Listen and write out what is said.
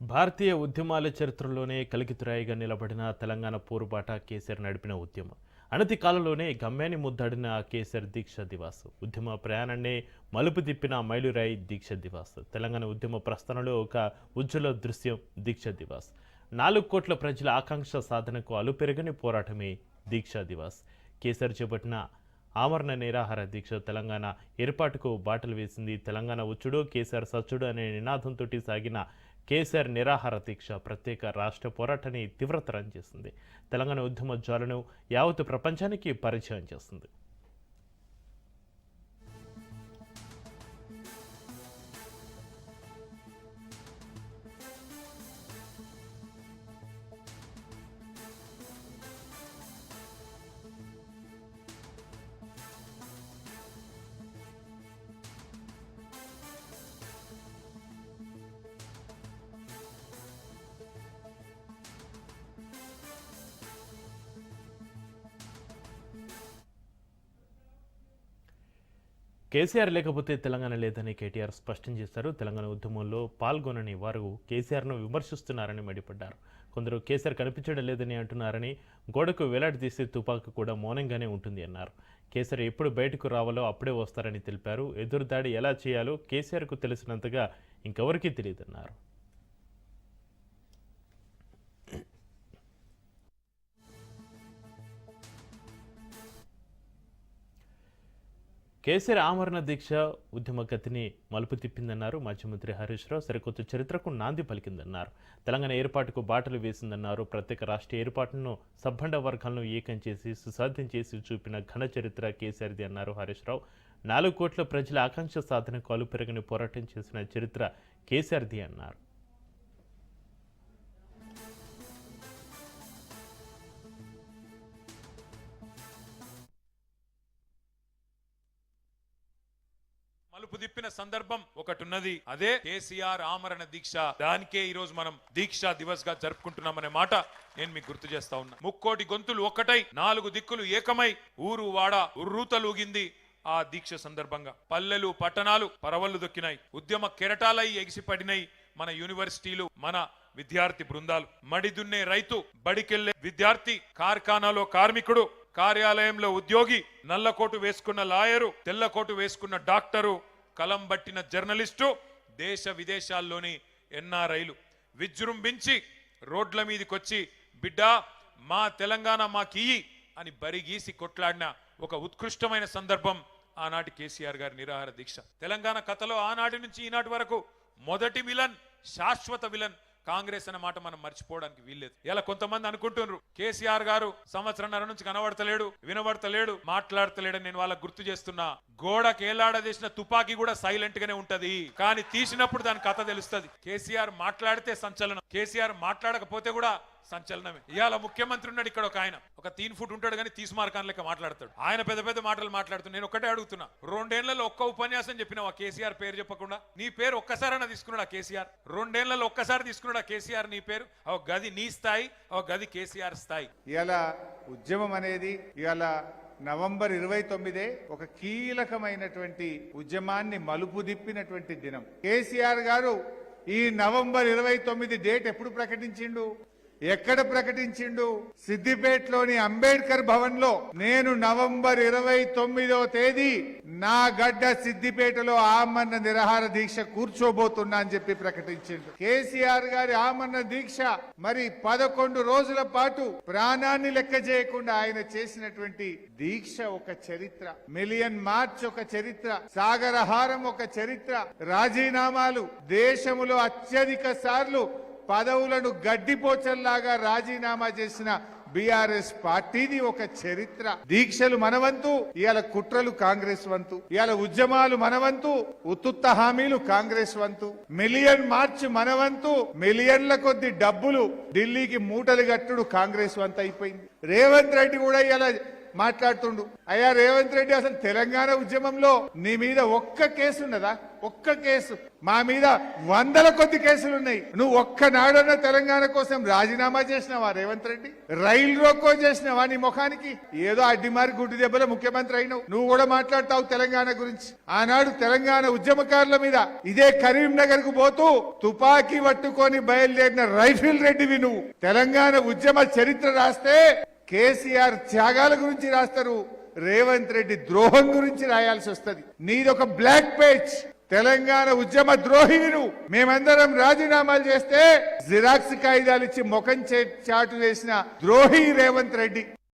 భారతీయ ఉద్యమాల చరిత్రలోనే కలికితురాయిగా నిలబడిన తెలంగాణ పోరుబాట కేసీఆర్ నడిపిన ఉద్యమం. అనతి కాలంలోనే గమ్యాన్ని ముద్దాడిన కేసీఆర్ దీక్ష దివాస్. ఉద్యమ ప్రయాణాన్ని మలుపు తిప్పిన మైలురాయి దీక్ష దివాస్. తెలంగాణ ఉద్యమ ప్రస్థానంలో ఒక ఉజ్వల దృశ్యం దీక్ష దివాస్. 4 కోట్ల ప్రజల ఆకాంక్ష సాధనకు అలుపెరగని పోరాటమే దీక్ష దివాస్. కేసీఆర్ చేపట్టిన ఆమరణ నిరాహార దీక్ష తెలంగాణ ఏర్పాటుకు బాటలు వేసింది. తెలంగాణ ఉచ్చుడు కేసీఆర్ సచ్చుడు అనే నినాదంతో సాగిన కేసీఆర్ నిరాహార దీక్ష ప్రత్యేక రాష్ట్ర పోరాటాన్ని తీవ్రతరం చేసింది. తెలంగాణ ఉద్యమ జ్వాలను యావత్ ప్రపంచానికి పరిచయం చేస్తుంది. కేసీఆర్ లేకపోతే తెలంగాణ లేదని కేటీఆర్ స్పష్టం చేశారు. తెలంగాణ ఉద్యమంలో పాల్గొనని వారు కేసీఆర్ను విమర్శిస్తున్నారని మండిపడ్డారు. కొందరు కేసీఆర్ కనిపించడం లేదని అంటున్నారని, గోడకు వేలాడదీసే తుపాకు కూడా మౌనంగానే ఉంటుంది అన్నారు. కేసీఆర్ ఎప్పుడు బయటకు రావాలో అప్పుడే వస్తారని తెలిపారు. ఎదురుదాడి ఎలా చేయాలో కేసీఆర్కు తెలిసినంతగా ఇంకెవరికీ తెలియదన్నారు. కేసీఆర్ ఆమరణ దీక్ష ఉద్యమ గతిని మలుపు తిప్పిందన్నారు. మాజీ మంత్రి హరీష్ రావు సరికొత్త చరిత్రకు నాంది పలికిందన్నారు. తెలంగాణ ఏర్పాటుకు బాటలు వేసిందన్నారు. ప్రత్యేక రాష్ట్ర ఏర్పాటును సబ్బండ వర్గాలను ఏకం చేసి సుసాధ్యం చేసి చూపిన ఘన చరిత్ర కేసీఆర్ది అన్నారు హరీష్ రావు. 4 కోట్ల ప్రజల ఆకాంక్ష సాధనకు అలుపెరగని పోరాటం చేసిన చరిత్ర కేసీఆర్ది అన్నారు. మలుపు తిప్పిన సందర్భం ఒకటి ఉన్నది, అదే కేసీఆర్ ఆమరణ దీక్ష. దానికే ఈ రోజు మనం దీక్షా దివస్ గా జరుపుకుంటున్నామనే మాట నేను మీకు గుర్తు చేస్తా ఉన్నా. 3 కోటి గొంతులు ఒక్కటై 4 దిక్కులు ఏకమై ఊరు వాడ ఉర్రూతలూగింది. ఆ దీక్ష సందర్భంగా పల్లెలు పట్టణాలు పరవళ్లు దొక్కినాయి. ఉద్యమ కెరటాలై ఎగిసిపడినాయి మన యూనివర్సిటీలు, మన విద్యార్థి బృందాలు. మడి దున్నే రైతు, బడికెళ్లే విద్యార్థి, కార్ఖానాలో కార్మికుడు, కార్యాలయంలో ఉద్యోగి, నల్లకోటు వేసుకున్న లాయరు, తెల్లకోటు వేసుకున్న డాక్టరు, కలం బట్టిన జర్నలిస్టు, దేశ విదేశాల్లోని ఎన్ఆర్ఐలు విజృంభించి రోడ్ల మీదకొచ్చి బిడ్డా మా తెలంగాణ మాకియ్యి అని బరిగీసి కొట్లాడిన ఒక ఉత్కృష్టమైన సందర్భం ఆనాటి కేసీఆర్ గారి నిరాహార దీక్ష. తెలంగాణ కథలో ఆనాటి నుంచి ఈనాటి వరకు మొదటి విలన్, శాశ్వత విలన్ కాంగ్రెస్ అన్న మాట మనం మర్చిపోవడానికి వీల్లేదు. ఇలా కొంతమంది అనుకుంటున్నారు కేసీఆర్ గారు సంవత్సరంన్నర నుంచి కనబడతలేడు, వినబడతలేడు, మాట్లాడతలేడని. నేను వాళ్ళకు గుర్తు చేస్తున్నా, గోడకు ఏలాడదీసిన తుపాకీ కూడా సైలెంట్ గానే ఉంటది, కానీ తీసినప్పుడు దాని కథ తెలుస్తుంది. కేసీఆర్ మాట్లాడితే సంచలనం, కేసీఆర్ మాట్లాడకపోతే కూడా సంచలనమే. ఇవాళ ముఖ్యమంత్రి ఉన్నాడు ఇక్కడ, ఒక ఆయన ఒక 3 ఫుట్ ఉంటాడు కానీ తీస్మార్కాన్ లెక్క మాట్లాడతాడు. ఆయన పెద్ద పెద్ద మాటలు మాట్లాడుతున్నాడు. నేను ఒకటే అడుగుతున్నా, 2 ఏళ్లలో ఒక్క ఉపన్యాసం చెప్పినావా కేసీఆర్ పేరు చెప్పకుండా? నీ పేరు ఒక్కసారైనా తీసుకున్నాడా కేసీఆర్? 2 ఏళ్లలో ఒక్కసారి తీసుకున్నాడా కేసీఆర్ నీ పేరు? ఒక గది నీ స్థాయి, ఒక గది కేసీఆర్ స్థాయి. ఇవాళ ఉద్యమం అనేది ఇవాళ నవంబర్ 29 ఒక కీలకమైనటువంటి ఉద్యమాన్ని మలుపు తిప్పినటువంటి దినం. కేసీఆర్ గారు ఈ నవంబర్ 29 డేట్ ఎప్పుడు ప్రకటించిండు? ఎక్కడ ప్రకటించిండు? సిద్దిపేటలోని అంబేద్కర్ భవన్ లో నేను నవంబర్ 29వ తేదీ నా గడ్డ సిద్దిపేటలో ఆమరణ నిరాహార దీక్ష కూర్చోబోతున్నా అని చెప్పి ప్రకటించిండు. కేసీఆర్ గారి ఆమరణ దీక్ష మరి 11 రోజుల పాటు ప్రాణాన్ని లెక్క చేయకుండా ఆయన చేసినటువంటి దీక్ష ఒక చరిత్ర. మిలియన్ మార్చ్ ఒక చరిత్ర, సాగరహారం ఒక చరిత్ర, రాజీనామాలు, దేశములో అత్యధిక సార్లు పదవులను గడ్డిపోచల్లాగా రాజీనామా చేసిన బీఆర్ఎస్ పార్టీది ఒక చరిత్ర. దీక్షలు మనవంతు, ఇవాళ కుట్రలు కాంగ్రెస్ వంతు. ఇవాళ ఉద్యమాలు మనవంతు, ఉత్తుత్త హామీలు కాంగ్రెస్ వంతు. మిలియన్ మార్చ్ మనవంతు, మిలియన్ల కొద్ది డబ్బులు ఢిల్లీకి మూటలు గట్టుడు కాంగ్రెస్ వంతు అయిపోయింది. రేవంత్ రెడ్డి కూడా ఇవాళ మాట్లాడుతుండు. అయ్యా రేవంత్ రెడ్డి, అసలు తెలంగాణ ఉద్యమంలో నీ మీద ఒక్క కేసు ఉన్నదా? ఒక్క కేసు? మా మీద వందల కొద్ది కేసులు ఉన్నాయి. నువ్వు ఒక్కనాడన్న తెలంగాణ కోసం రాజీనామా చేసినావా రేవంత్ రెడ్డి? రైలు రోకో చేసినావా నీ ముఖానికి? ఏదో అడ్డిమారి గుడ్డి దెబ్బల ముఖ్యమంత్రి అయినావు. నువ్వు కూడా మాట్లాడతావు తెలంగాణ గురించి. ఆనాడు తెలంగాణ ఉద్యమకారుల మీద ఇదే కరీంనగర్ కు పోతూ తుపాకీ పట్టుకొని బయలుదేరిన రైఫిల్ రెడ్డివి నువ్వు. తెలంగాణ ఉద్యమ చరిత్ర రాస్తే కేసీఆర్ త్యాగాల గురించి రాస్తారు, రేవంత్ రెడ్డి ద్రోహం గురించి రాయాల్సి వస్తుంది. నీదొక బ్లాక్ పేజ్. తెలంగాణ ఉద్యమ ద్రోహివి నువ్వు. మేమందరం రాజీనామాలు చేస్తే జిరాక్స్ కాగితాలు ఇచ్చి ముఖం చాటు వేసిన ద్రోహి రేవంత్ రెడ్డి.